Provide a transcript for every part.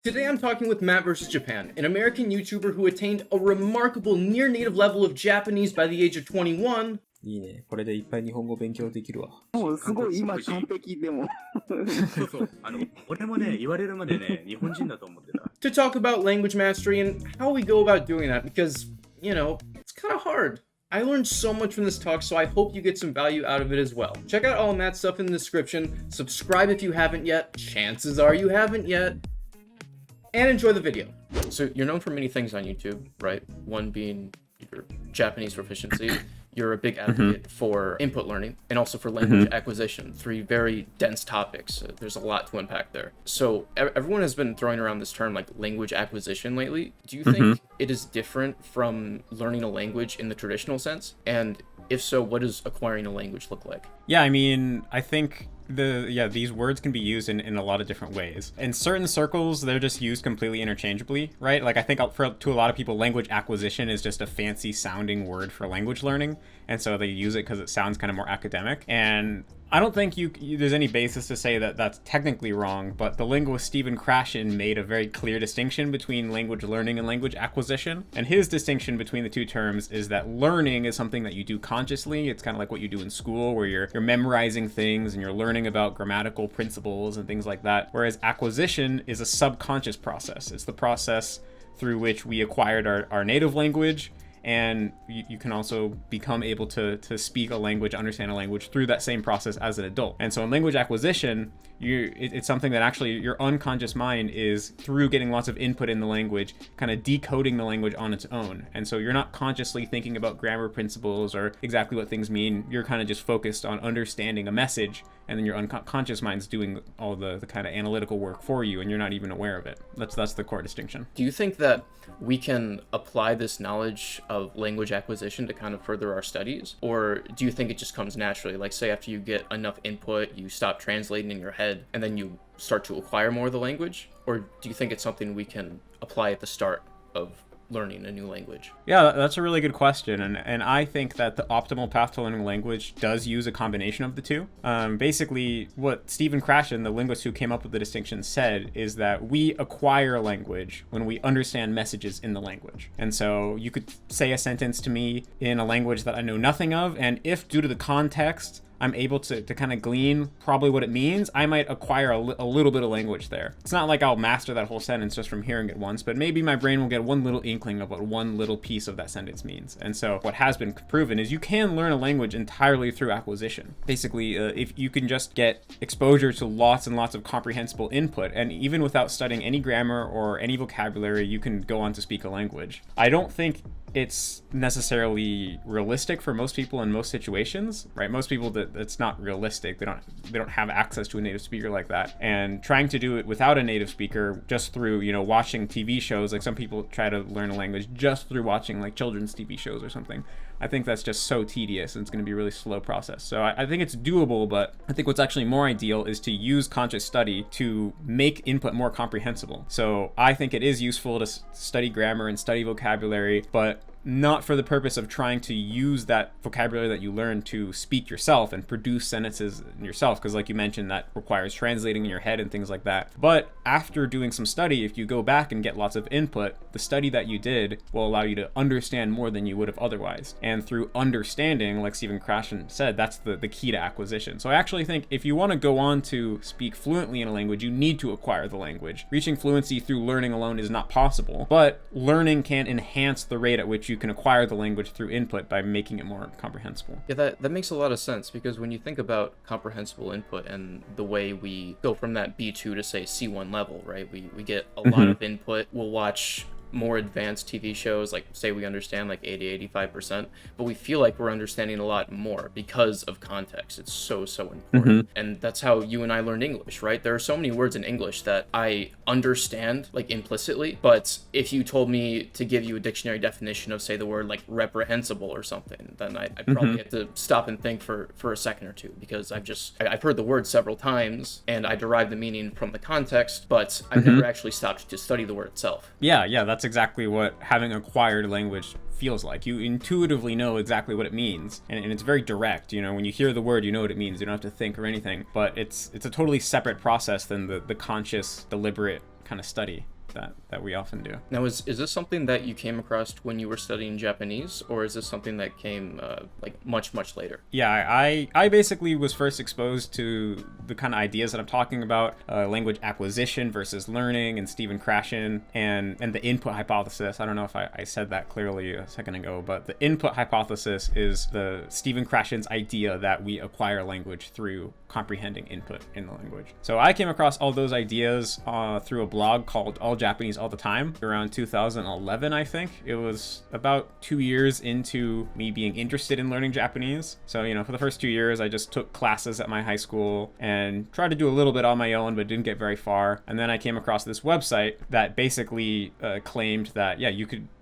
Today I'm talking with Matt vs. Japan, an American YouTuber who attained a remarkable near-native level of Japanese by the age of 21. いいね。これでいっぱい日本語勉強できるわ。もうすごい今完璧でもそうそう。俺もね、言われるまでね、日本人だと思ってた。To talk about language mastery and how we go about doing that because, you know, it's kind of hard. I learned so much from this talk, so I hope you get some value out of it as well. Check out all of Matt's stuff in the description, subscribe if you haven't yet, chances are you haven't yet, and enjoy the video. So you're known for many things on YouTube, right? One being your Japanese proficiency. You're a big advocate for input learning and also for language acquisition. Three very dense topics. There's a lot to unpack there. So everyone has been throwing around this term like language acquisition lately. Do you think it is different from learning a language in the traditional sense? And if so, what does acquiring a language look like? Yeah, I mean, I think these words can be used in a lot of different ways. In certain circles, they're just used completely interchangeably, right? Like I think to a lot of people, language acquisition is just a fancy sounding word for language learning. And so they use it because it sounds kind of more academic. And I don't think there's any basis to say that that's technically wrong, but the linguist Stephen Krashen made a very clear distinction between language learning and language acquisition. And his distinction between the two terms is that learning is something that you do consciously. It's kind of like what you do in school where you're memorizing things and you're learning about grammatical principles and things like that. Whereas acquisition is a subconscious process. It's the process through which we acquired our native language. And you can also become able to speak a language, understand a language through that same process as an adult. And so in language acquisition, it's something that actually your unconscious mind is, through getting lots of input in the language, kind of decoding the language on its own. And so you're not consciously thinking about grammar principles or exactly what things mean. You're kind of just focused on understanding a message, and then your unconscious mind's doing all the kind of analytical work for you, and you're not even aware of it. That's the core distinction. Do you think that we can apply this knowledge of language acquisition to kind of further our studies? Or do you think it just comes naturally? Like say after you get enough input, you stop translating in your head and then you start to acquire more of the language? Or do you think it's something we can apply at the start of learning a new language? Yeah, that's a really good question. And I think that the optimal path to learning a language does use a combination of the two. Basically, what Stephen Krashen, the linguist who came up with the distinction, said is that we acquire language when we understand messages in the language. And so you could say a sentence to me in a language that I know nothing of, and if due to the context, I'm able to kind of glean probably what it means, I might acquire a little bit of language there. It's not like I'll master that whole sentence just from hearing it once, but maybe my brain will get one little inkling of what one little piece of that sentence means. And so what has been proven is you can learn a language entirely through acquisition. Basically, if you can just get exposure to lots and lots of comprehensible input, and even without studying any grammar or any vocabulary, you can go on to speak a language. I don't think it's necessarily realistic for most people in most situations, right? Most people that's not realistic. They don't have access to a native speaker like that. And trying to do it without a native speaker just through, watching TV shows, like some people try to learn a language just through watching like children's TV shows or something. I think that's just so tedious and it's going to be a really slow process. So I think it's doable, but I think what's actually more ideal is to use conscious study to make input more comprehensible. So I think it is useful to study grammar and study vocabulary, but not for the purpose of trying to use that vocabulary that you learn to speak yourself and produce sentences yourself, because like you mentioned, that requires translating in your head and things like that. But after doing some study, if you go back and get lots of input, the study that you did will allow you to understand more than you would have otherwise. And through understanding, like Stephen Krashen said, that's the key to acquisition. So I actually think if you want to go on to speak fluently in a language, you need to acquire the language. Reaching fluency through learning alone is not possible, but learning can enhance the rate at which you can acquire the language through input by making it more comprehensible. Yeah, that makes a lot of sense, because when you think about comprehensible input and the way we go from that B2 to say C1 level, right? We get a lot of input. We'll watch more advanced TV shows, like say we understand like 80-85%, but we feel like we're understanding a lot more because of context. It's so important. And that's how you and I learned English, right? There are so many words in English that I understand like implicitly, but if you told me to give you a dictionary definition of say the word like reprehensible or something, then I'd probably have to stop and think for a second or two, because I've heard the word several times and I derive the meaning from the context, but I've never actually stopped to study the word itself. Yeah, that's exactly what having acquired language feels like. You intuitively know exactly what it means, and it's very direct. When you hear the word, you know what it means. You don't have to think or anything, but it's a totally separate process than the conscious, deliberate kind of study that we often do. Now, is this something that you came across when you were studying Japanese, or is this something that came like much later? Yeah, I basically was first exposed to the kind of ideas that I'm talking about, language acquisition versus learning, and Stephen Krashen, and the input hypothesis. I don't know if I said that clearly a second ago, but the input hypothesis is the Stephen Krashen's idea that we acquire language through comprehending input in the language. So I came across all those ideas through a blog called All Japanese All the Time around 2011, I think. It was about 2 years into me being interested in learning Japanese. So, for the first 2 years, I just took classes at my high school and tried to do a little bit on my own, but didn't get very far. And then I came across this website that basically claimed that,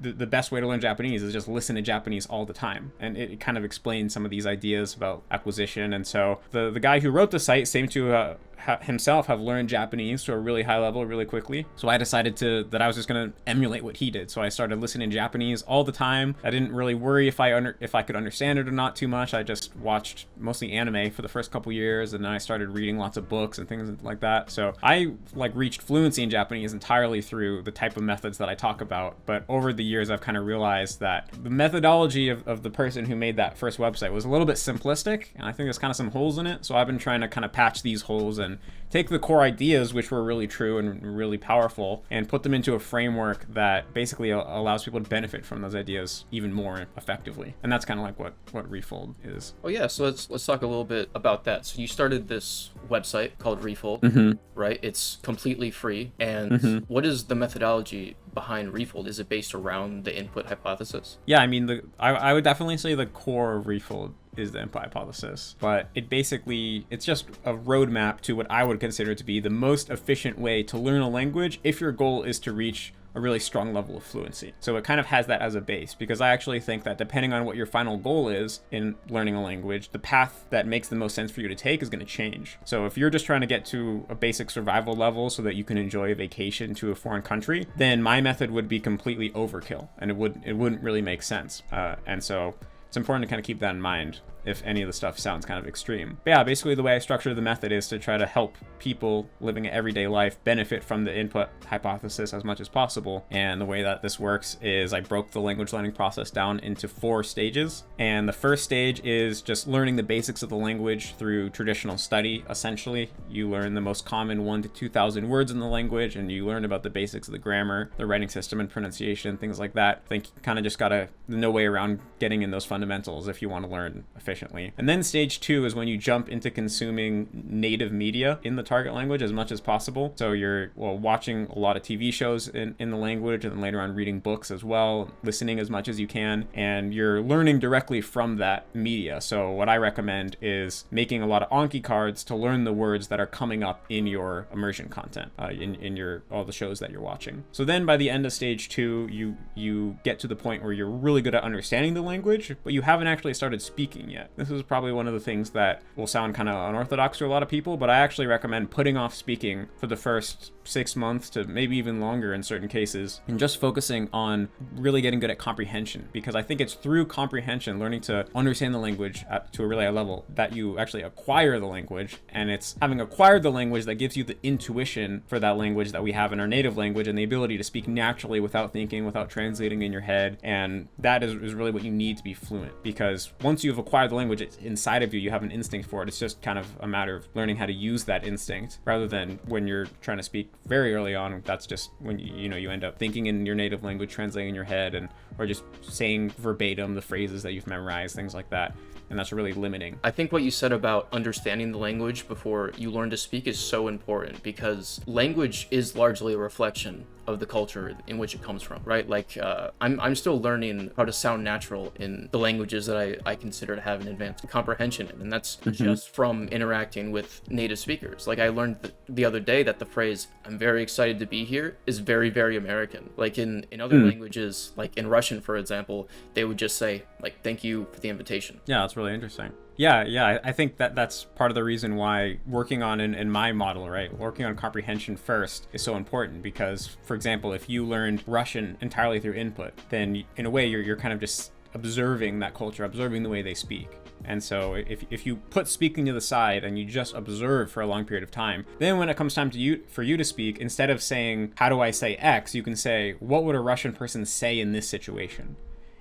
the best way to learn Japanese is just listen to Japanese all the time. And it kind of explained some of these ideas about acquisition. And so the guy who wrote the site seemed to himself have learned Japanese to a really high level really quickly. So I decided that I was just going to emulate what he did. So I started listening Japanese all the time. I didn't really worry if I could understand it or not too much. I just watched mostly anime for the first couple years, and then I started reading lots of books and things like that. So I reached fluency in Japanese entirely through the type of methods that I talk about. But over the years, I've kind of realized that the methodology of the person who made that first website was a little bit simplistic, and I think there's kind of some holes in it. So I've been trying to kind of patch these holes and take the core ideas, which were really true and really powerful, and put them into a framework that basically allows people to benefit from those ideas even more effectively. And that's kind of like what Refold is. Oh yeah, so let's talk a little bit about that. So you started this website called Refold, right? It's completely free. And what is the methodology behind Refold? Is it based around the input hypothesis? Yeah, I mean, I would definitely say the core of Refold is the input hypothesis, but it's just a roadmap to what I would consider to be the most efficient way to learn a language if your goal is to reach a really strong level of fluency. So it kind of has that as a base, because I actually think that depending on what your final goal is in learning a language, the path that makes the most sense for you to take is going to change. So if you're just trying to get to a basic survival level so that you can enjoy a vacation to a foreign country, then my method would be completely overkill, and it wouldn't really make sense. And so it's important to kind of keep that in mind if any of the stuff sounds kind of extreme. But yeah, basically the way I structure the method is to try to help people living an everyday life benefit from the input hypothesis as much as possible. And the way that this works is I broke the language learning process down into 4 stages. And the first stage is just learning the basics of the language through traditional study. Essentially, you learn the most common 1,000 to 2,000 words in the language, and you learn about the basics of the grammar, the writing system and pronunciation, things like that. I think you kind of just gotta, no way around getting in those fundamentals if you want to learn efficiently. And then stage 2 is when you jump into consuming native media in the target language as much as possible. So you're watching a lot of TV shows in the language, and then later on reading books as well, listening as much as you can, and you're learning directly from that media. So what I recommend is making a lot of Anki cards to learn the words that are coming up in your immersion content, in all the shows that you're watching. So then by the end of stage 2, you get to the point where you're really good at understanding the language, but you haven't actually started speaking yet. This is probably one of the things that will sound kind of unorthodox to a lot of people, but I actually recommend putting off speaking for the first 6 months to maybe even longer in certain cases, and just focusing on really getting good at comprehension, because I think it's through comprehension, learning to understand the language to a really high level, that you actually acquire the language. And it's having acquired the language that gives you the intuition for that language that we have in our native language, and the ability to speak naturally without thinking, without translating in your head. And that is really what you need to be fluent, because once you've acquired the language, it's inside of you, you have an instinct for it. It's just kind of a matter of learning how to use that instinct, rather than when you're trying to speak very early on. That's just when you end up thinking in your native language, translating in your head, or just saying verbatim the phrases that you've memorized, things like that. And that's really limiting. I think what you said about understanding the language before you learn to speak is so important, because language is largely a reflection of the culture in which it comes from, right? Like, I'm still learning how to sound natural in the languages that I consider to have an advanced comprehension in, and that's just from interacting with native speakers. Like, I learned the other day that the phrase, "I'm very excited to be here," is very, very American. Like, in other languages, like in Russian, for example, they would just say, like, "Thank you for the invitation." Yeah, that's really interesting. Yeah, I think that's part of the reason why working on, in my model, right, working on comprehension first is so important, because, for example, if you learned Russian entirely through input, then in a way you're kind of just observing that culture, observing the way they speak. And so if you put speaking to the side and you just observe for a long period of time, then when it comes time for you to speak, instead of saying, how do I say X, you can say, what would a Russian person say in this situation?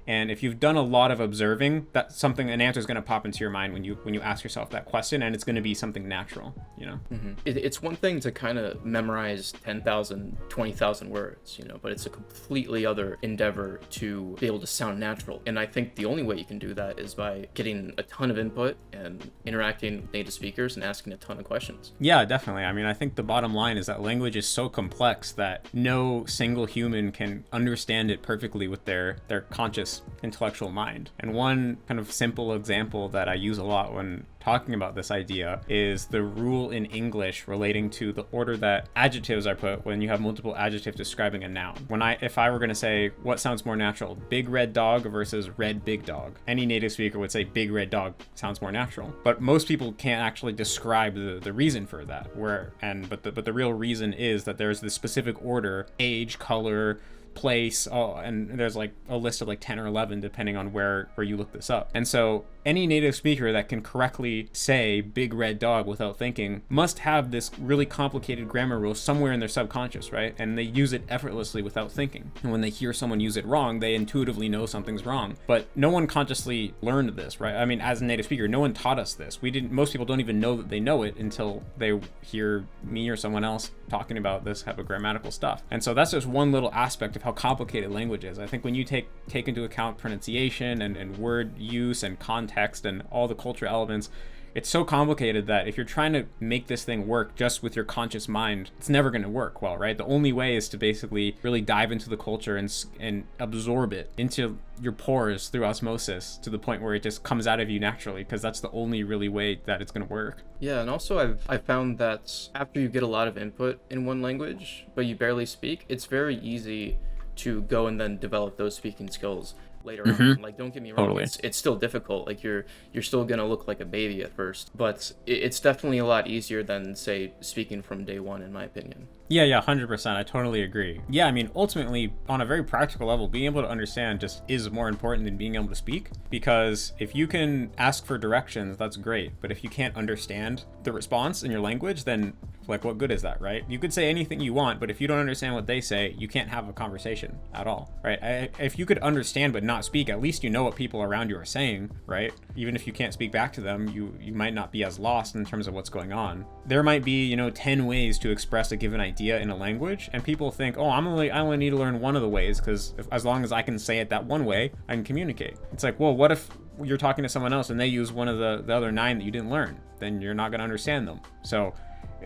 And if you've done a lot of observing, that's something, an answer is going to pop into your mind when you ask yourself that question, and it's going to be something natural, you know? Mm-hmm. It's one thing to kind of memorize 10,000, 20,000 words, you know, but it's a completely other endeavor to be able to sound natural. And I think the only way you can do that is by getting a ton of input and interacting with native speakers and asking a ton of questions. Yeah, definitely. I mean, I think the bottom line is that language is so complex that no single human can understand it perfectly with their conscious intellectual mind. And one kind of simple example that I use a lot when talking about this idea is the rule in English relating to the order that adjectives are put when you have multiple adjectives describing a noun. If I were going to say what sounds more natural, big red dog versus red big dog, any native speaker would say big red dog sounds more natural. But most people can't actually describe the reason for that. But the real reason is that there's this specific order: age, color, place, and there's like a list of like 10 or 11 depending on where you look this up. And so any native speaker that can correctly say big red dog without thinking must have this really complicated grammar rule somewhere in their subconscious, right? And they use it effortlessly without thinking. And when they hear someone use it wrong, they intuitively know something's wrong. But no one consciously learned this, right? I mean, as a native speaker, no one taught us this. Most people don't even know that they know it until they hear me or someone else talking about this type of grammatical stuff. And so that's just one little aspect of how complicated language is. I think when you take into account pronunciation and word use and context and all the cultural elements, it's so complicated that if you're trying to make this thing work just with your conscious mind, it's never going to work well, right? The only way is to basically really dive into the culture and absorb it into your pores through osmosis to the point where it just comes out of you naturally, because that's the only really way that it's going to work. Yeah, and also I've found that after you get a lot of input in one language, but you barely speak, it's very easy to go and then develop those speaking skills later on. Like, don't get me wrong, Totally. it's still difficult. Like, you're still gonna look like a baby at first, but it's definitely a lot easier than, say, speaking from day one, in my opinion. Yeah, 100%. I totally agree. Yeah, I mean, ultimately, on a very practical level, being able to understand just is more important than being able to speak, because if you can ask for directions, that's great. But if you can't understand the response in your language, then like, what good is that, right? You could say anything you want, but if you don't understand what they say, you can't have a conversation at all, right? If you could understand but not speak, at least you know what people around you are saying, right? Even if you can't speak back to them, you might not be as lost in terms of what's going on. There might be, 10 ways to express a given idea in a language, and people think, oh, I only need to learn one of the ways, because as long as I can say it that one way, I can communicate. It's like, well, what if you're talking to someone else and they use one of the other 9 that you didn't learn? Then you're not going to understand them. So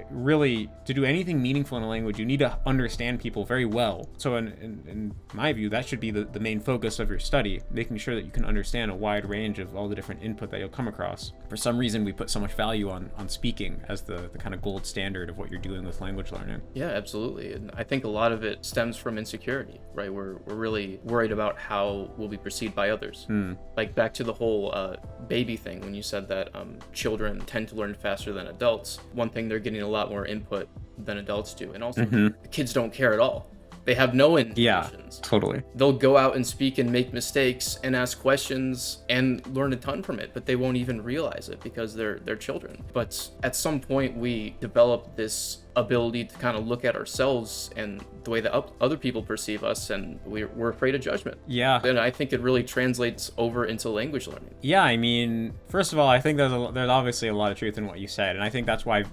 really, to do anything meaningful in a language, you need to understand people very well. So in my view, that should be the main focus of your study, making sure that you can understand a wide range of all the different input that you'll come across. For some reason, we put so much value on speaking as the kind of gold standard of what you're doing with language learning. Yeah, absolutely. And I think a lot of it stems from insecurity, right? We're really worried about how we'll be perceived by others. Like, back to the whole baby thing, when you said that children tend to learn faster than adults, one thing, they're getting a lot more input than adults do. And also, the kids don't care at all. They have no intentions. Yeah, totally. They'll go out and speak and make mistakes and ask questions and learn a ton from it, but they won't even realize it because they're children. But at some point, we develop this ability to kind of look at ourselves and the way that other people perceive us, and we're afraid of judgment. Yeah. And I think it really translates over into language learning. Yeah, I mean, first of all, I think there's obviously a lot of truth in what you said, and I think that's why,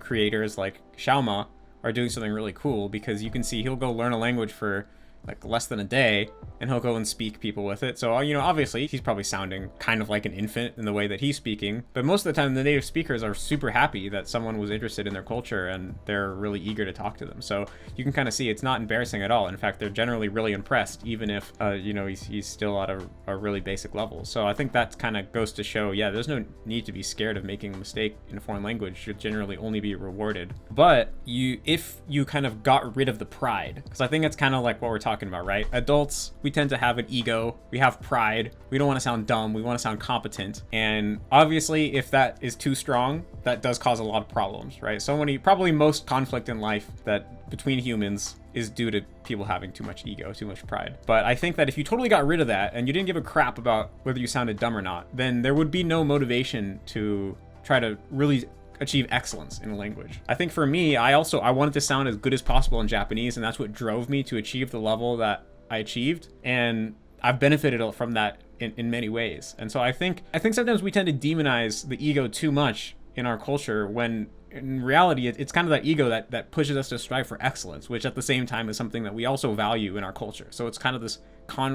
creators like Xiaoma are doing something really cool, because you can see he'll go learn a language for like less than a day, and he'll go and speak people with it. So, obviously he's probably sounding kind of like an infant in the way that he's speaking, but most of the time the native speakers are super happy that someone was interested in their culture and they're really eager to talk to them. So you can kind of see it's not embarrassing at all. In fact, they're generally really impressed, even if, he's still at a really basic level. So I think that kind of goes to show, yeah, there's no need to be scared of making a mistake in a foreign language. You'll generally only be rewarded. But if you kind of got rid of the pride, because I think it's kind of like what we're talking about, right? Adults, we tend to have an ego, we have pride, we don't want to sound dumb, we want to sound competent, and obviously if that is too strong, that does cause a lot of problems, right? Probably most conflict in life that between humans is due to people having too much ego, too much pride. But I think that if you totally got rid of that and you didn't give a crap about whether you sounded dumb or not, then there would be no motivation to try to really achieve excellence in a language. I think for me, I wanted to sound as good as possible in Japanese, and that's what drove me to achieve the level that I achieved. And I've benefited from that in many ways. And so I think sometimes we tend to demonize the ego too much in our culture, when in reality it's kind of that ego that pushes us to strive for excellence, which at the same time is something that we also value in our culture. So it's kind of this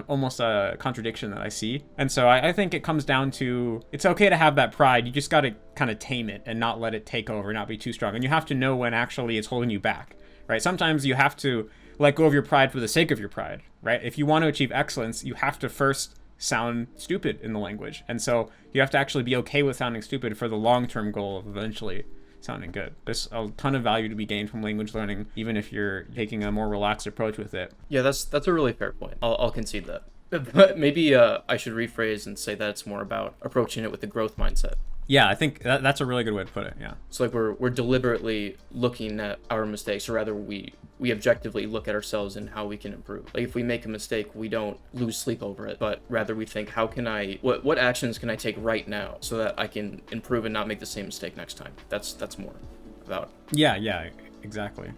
almost a contradiction that I see. And so I think it comes down to, it's okay to have that pride. You just got to kind of tame it and not let it take over, not be too strong. And you have to know when actually it's holding you back, right? Sometimes you have to let go of your pride for the sake of your pride, right? If you want to achieve excellence, you have to first sound stupid in the language. And so you have to actually be okay with sounding stupid for the long-term goal of eventually sounding good. There's a ton of value to be gained from language learning, even if you're taking a more relaxed approach with it. Yeah, that's a really fair point. I'll concede that. But maybe I should rephrase and say that it's more about approaching it with a growth mindset. Yeah, I think that's a really good way to put it. Yeah. So like we're deliberately looking at our mistakes, or rather we objectively look at ourselves and how we can improve. Like if we make a mistake, we don't lose sleep over it, but rather we think, what actions can I take right now so that I can improve and not make the same mistake next time? That's more about. Yeah, exactly.